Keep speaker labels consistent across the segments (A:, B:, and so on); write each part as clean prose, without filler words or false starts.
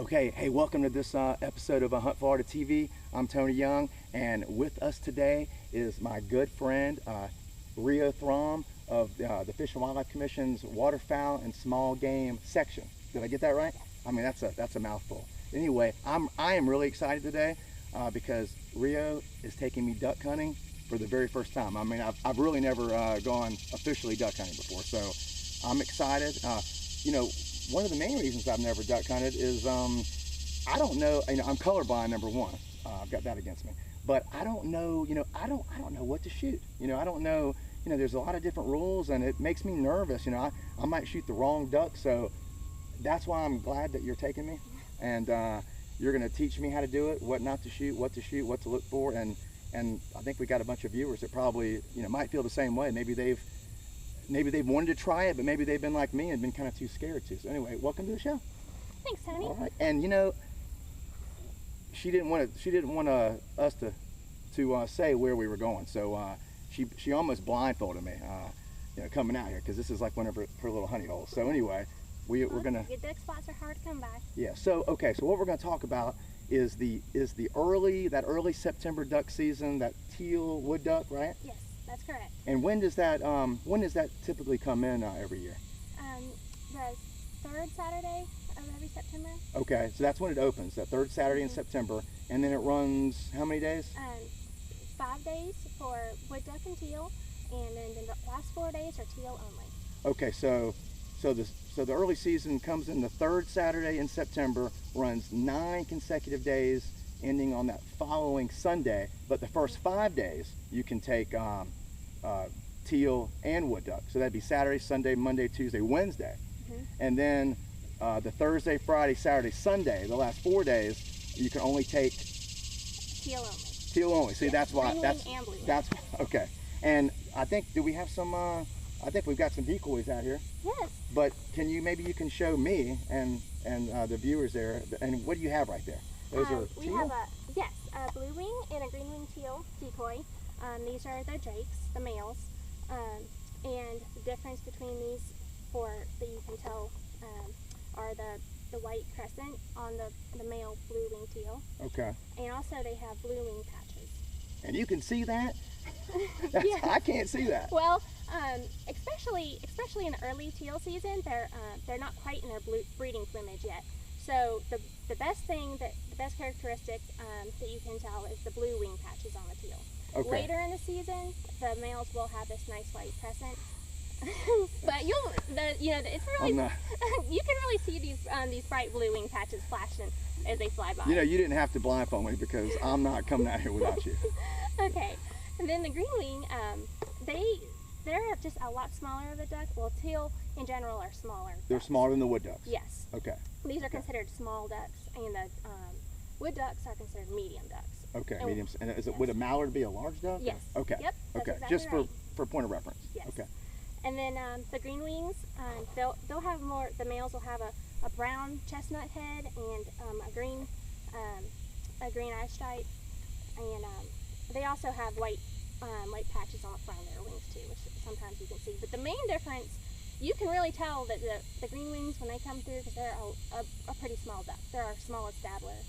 A: Okay, hey, welcome to this episode of Hunt Florida TV. I'm Tony Young, and with us today is my good friend, Rio Throm of the Fish and Wildlife Commission's Waterfowl and Small Game section. Did I get that right? I mean, that's a mouthful. Anyway, I am really excited today because Rio is taking me duck hunting for the very first time. I mean, I've really never gone officially duck hunting before, so I'm excited. You know, one of the main reasons I've never duck hunted is I don't know. You know, I'm colorblind, number one. I've got that against me. But I don't know. You know, I don't know what to shoot. You know, I don't know. You know, there's a lot of different rules, and it makes me nervous. You know, I might shoot the wrong duck, so that's why I'm glad that you're taking me, and you're going to teach me how to do it, what not to shoot, what to look for, and I think we got a bunch of viewers that probably might feel the same way. Maybe they've wanted to try it, but maybe they've been like me and been kind of too scared to. So anyway, welcome to the show.
B: Thanks, Tony.
A: All right, and you know, she didn't want us to say where we were going, so she almost blindfolded me, coming out here, because this is like one of her little honey holes. So anyway, we're gonna.
B: Your duck spots are hard to come by.
A: Yeah. So okay. So what we're gonna talk about is the early September duck season, that teal wood duck, right?
B: Yes. That's correct.
A: And when does that typically come in every year?
B: The third Saturday of every September.
A: Okay, so that's when it opens, that third Saturday in September, and then it runs how many days?
B: 5 days for wood duck and teal, and then the last 4 days are teal only.
A: Okay, so the early season comes in the third Saturday in September, runs 9 consecutive days, ending on that following Sunday. But the first 5 days you can take teal and wood duck. So that'd be Saturday, Sunday, Monday, Tuesday, Wednesday. And then the Thursday, Friday, Saturday, Sunday, the last 4 days, you can only take
B: teal only.
A: Teal only. See,
B: yes,
A: that's why. That's okay. And I think, do we have some? I think we've got some decoys out here.
B: Yes.
A: But maybe you can show me and the viewers there. And what do you have right there? Those are teal?
B: We have a blue wing and a green wing teal decoy. These are the drakes, the males, and the difference between these four that you can tell are the white crescent on the male blue wing teal.
A: Okay.
B: And also they have blue wing patches.
A: And you can see that?
B: Yeah.
A: I can't see that.
B: Well, especially in the early teal season, they're not quite in their breeding plumage yet. So the best characteristic that you can tell is the blue wing patches on the teal.
A: Okay.
B: Later in the season, the males will have this nice white crescent. But it's really you can really see these bright blue wing patches flashing as they fly by.
A: You know, you didn't have to blindfold me because I'm not coming out here without you.
B: Okay, and then the green wing, they're just a lot smaller of a duck. Well, teal in general are smaller.
A: They're
B: ducks.
A: smaller than the wood ducks.
B: Yes.
A: Okay.
B: These are considered small ducks, and the wood ducks are considered medium ducks.
A: Okay, medium. And would a mallard be a large duck?
B: Yes.
A: Okay.
B: Yep.
A: Okay.
B: Exactly
A: Just
B: right.
A: for point of reference.
B: Yes.
A: Okay.
B: And then the green wings, they'll have more. The males will have a brown chestnut head and a green eye stripe, and they also have white patches on the front of their wings too, which sometimes you can see. But the main difference, you can really tell that the green wings when they come through, because they're a pretty small duck. They're our smallest dabbler.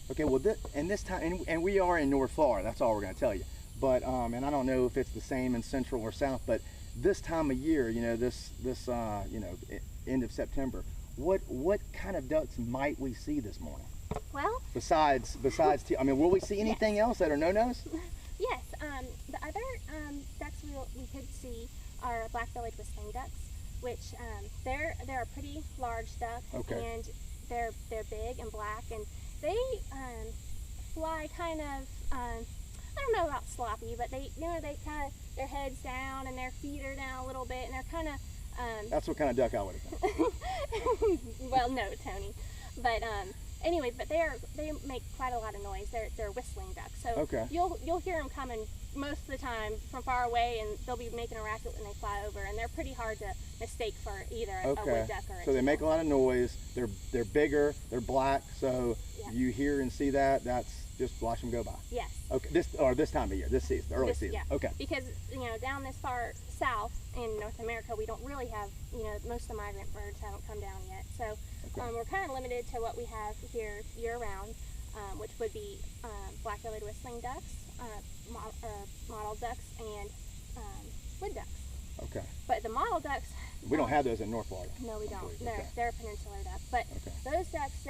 A: Okay, well, this time, and we are in North Florida. That's all we're going to tell you. But and I don't know if it's the same in Central or South, but this time of year, this end of September, what kind of ducks might we see this morning?
B: Well,
A: besides, I mean, will we see anything else that are no-nos?
B: Yes. The other ducks we could see are black-bellied whistling ducks, which they're a pretty large duck.
A: Okay.
B: And they're big and black, and they fly kind of. I don't know about sloppy, but they kind of, their heads down and their feet are down a little bit, and they're kind of.
A: That's what kind of duck I would have done.
B: Well, no, Tony, but anyway, but they make quite a lot of noise. They're whistling ducks, so
A: okay.
B: You'll hear them coming most of the time from far away, and they'll be making a racket when they fly over, and they're pretty hard to mistake for either a wood duck or a
A: so they
B: teal.
A: make a lot of noise. They're bigger. They're black. So
B: yeah.
A: You hear and see that. That's just watch them go by.
B: Yes.
A: Okay. This time of year, this season, the early season.
B: Yeah.
A: Okay.
B: Because down this far south in North America, we don't really have most of the migrant birds haven't come down yet. So
A: Okay.
B: We're kind of limited to what we have here year-round, which would be black-bellied whistling ducks, mottled ducks, and wood ducks.
A: Okay.
B: But the mottled ducks,
A: We don't have those in North Florida.
B: no, we don't.
A: Okay.
B: They're a peninsular duck. But
A: Okay.
B: those ducks,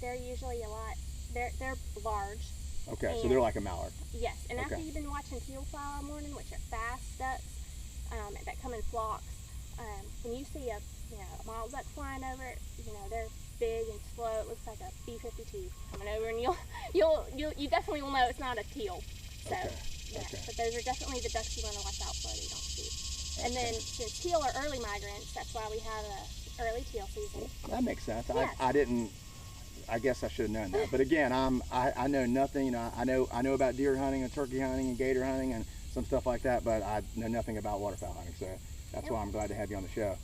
B: they're usually a lot. They're large.
A: Okay, so
B: And-
A: they're like a mallard.
B: Yes, and after
A: Okay.
B: you've been watching teal fly all morning, which are fast ducks that come in flocks, when you see a mottled duck flying over it, they're big and slow. It looks like a B-52 coming over, and you definitely will know it's not a teal. So
A: Okay.
B: yeah,
A: Okay.
B: but those are definitely the ducks you want to watch out for that you don't shoot. And then since teal are early migrants, that's why we have a early teal season.
A: That makes sense.
B: Yes.
A: I didn't. I guess I should have known that. But again, I know nothing. I know about deer hunting and turkey hunting and gator hunting and some stuff like that, but I know nothing about waterfowl hunting. So that's why I'm glad to have you on the show.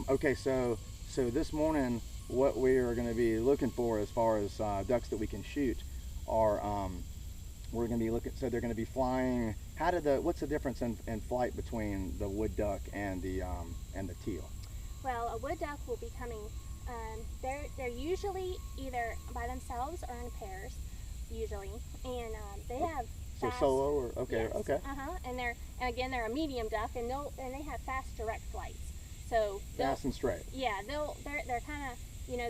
A: Okay, so this morning, what we are going to be looking for as far as ducks that we can shoot are we're going to be looking. So they're going to be flying. What's the difference in flight between the wood duck and the teal?
B: Well, a wood duck will be coming. They're usually either by themselves or in pairs, usually, and they have
A: So
B: fast,
A: solo or okay,
B: yes,
A: okay.
B: And they're a medium duck, and they have fast direct flights. So
A: Fast and straight.
B: yeah, they're kind of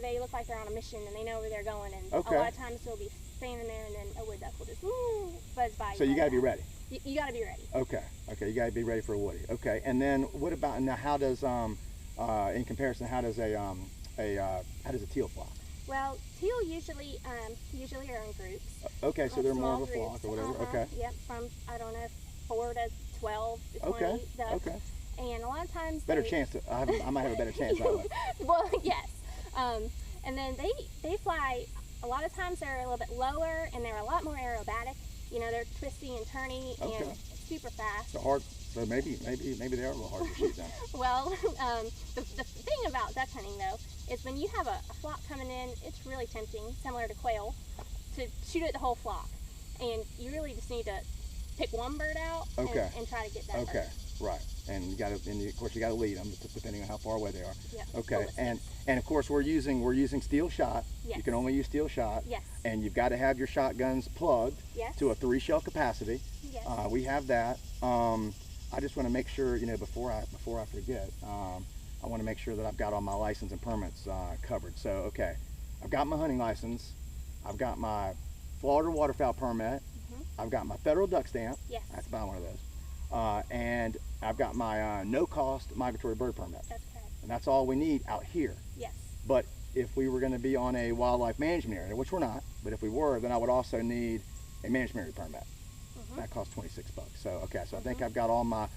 B: they look like they're on a mission and they know where they're going, and
A: Okay.
B: a lot of times they'll be standing there and then a wood duck will just buzz by.
A: So you got to be ready.
B: You got to be ready.
A: Okay, you got to be ready for a woody. Okay, and then what about now? How does in comparison, how does a teal fly?
B: Well, teal usually are in groups.
A: Okay, so they're more of a
B: Small
A: flock
B: groups.
A: or whatever.
B: Uh-huh.
A: Okay.
B: Yep, from I don't know 4 to 12 to 20
A: Okay.
B: ducks.
A: Okay.
B: And a lot of times
A: Better chance to. I might have a better chance that way.
B: Well, yes. And then they fly. A lot of times they're a little bit lower and they're a lot more aerobatic. They're twisty and turny
A: Okay.
B: and super fast.
A: So hard. So maybe they are a little hard to shoot then.
B: Well, the thing about duck hunting though is when you have a flock coming in, it's really tempting, similar to quail, to shoot at the whole flock, and you really just need to pick one bird out
A: Okay.
B: and try to get that
A: Okay.
B: bird.
A: Right. And of course you got to lead them depending on how far away they are.
B: Yep.
A: Okay.
B: Full
A: And of course we're using steel shot.
B: Yes.
A: You can only use steel shot.
B: Yes.
A: And you've got to have your shotguns plugged
B: Yes.
A: to a 3 shell capacity.
B: Yes.
A: We have that. I just want to make sure, before I forget, I want to make sure that I've got all my license and permits covered. So, okay, I've got my hunting license, I've got my Florida waterfowl permit, I've got my federal duck stamp.
B: Yes.
A: I have to buy one of those. And I've got my no-cost migratory bird permit.
B: That's correct.
A: And that's all we need out here.
B: Yes.
A: But if we were going to be on a wildlife management area, which we're not, but if we were, then I would also need a management area permit. That costs $26. So okay, so I think I've got all my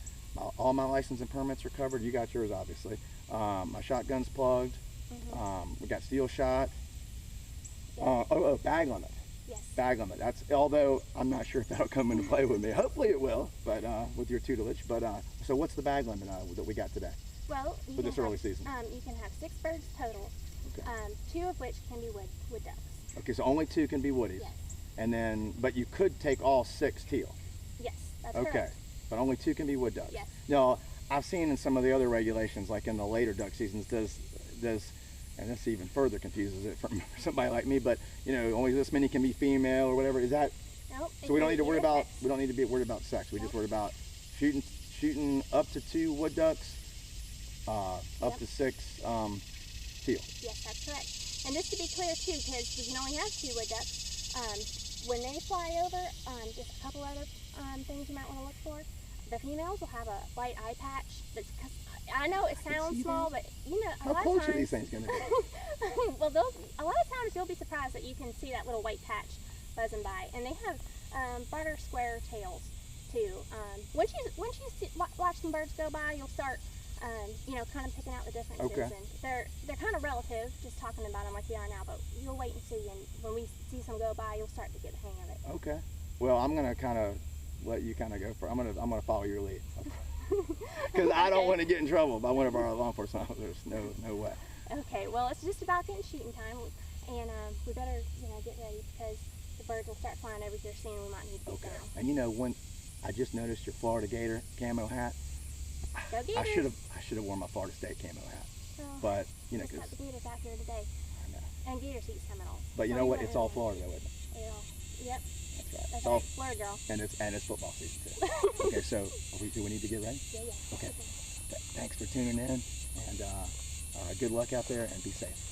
A: license and permits are covered. You got yours, obviously. My shotgun's plugged. We got steel shot. Bag limit.
B: Yes.
A: Bag limit. Although I'm not sure if that'll come into play with me. Hopefully it will, but with your tutelage. But so what's the bag limit that we got today?
B: Well,
A: For this early season.
B: You can have 6 birds total.
A: Okay.
B: 2 of which can be wood ducks.
A: Okay, so only 2 can be woodies.
B: Yes.
A: And then, but you could take all 6 teal.
B: Yes, that's
A: Okay,
B: correct.
A: but only 2 can be wood ducks.
B: Yes.
A: Now, I've seen in some of the other regulations, like in the later duck seasons, and this even further confuses it for somebody like me, but only this many can be female or whatever. Is that?
B: Nope.
A: So we don't need to worry about.
B: sex.
A: We don't need to be worried about sex. We just worried about shooting up to 2 wood ducks, up to 6 teal.
B: Yes, that's correct. And just to be clear too, because we can only have 2 wood ducks. When they fly over, just a couple other things you might want to look for. The females will have a white eye patch. I know it sounds small, but
A: How close are these things going to be?
B: Well, a lot of times you'll be surprised that you can see that little white patch buzzing by, and they have butter square tails too. Once you watch some birds go by, you'll start kind of picking out the differences.
A: Okay.
B: And they're kind of relative, just talking about them like we are now, but you'll wait and see, and when we see some go by, you'll start to get the hang of it.
A: Okay. Well, I'm going to kind of let you kind of go for. I'm going to follow your lead. Because I don't want to get in trouble by one of our law enforcement officers. No way.
B: Okay, well, it's just about getting shooting time, and we better get ready because the birds will start flying over here soon. We might need to get
A: Okay.
B: down.
A: And when I just noticed your Florida Gator camo hat,
B: Go
A: I
B: Gators.
A: should have worn my Florida State camo hat. But you know,
B: just got
A: because
B: the gators out here today,
A: I know.
B: and gator season's coming on.
A: But you know what? It's all Florida, though, isn't it?
B: Yeah. Yep.
A: That's right.
B: That's
A: All,
B: right. Florida girl.
A: and it's football season too. Okay, so do we need to get ready?
B: Yeah.
A: Okay. Thanks for tuning in, and good luck out there, and be safe.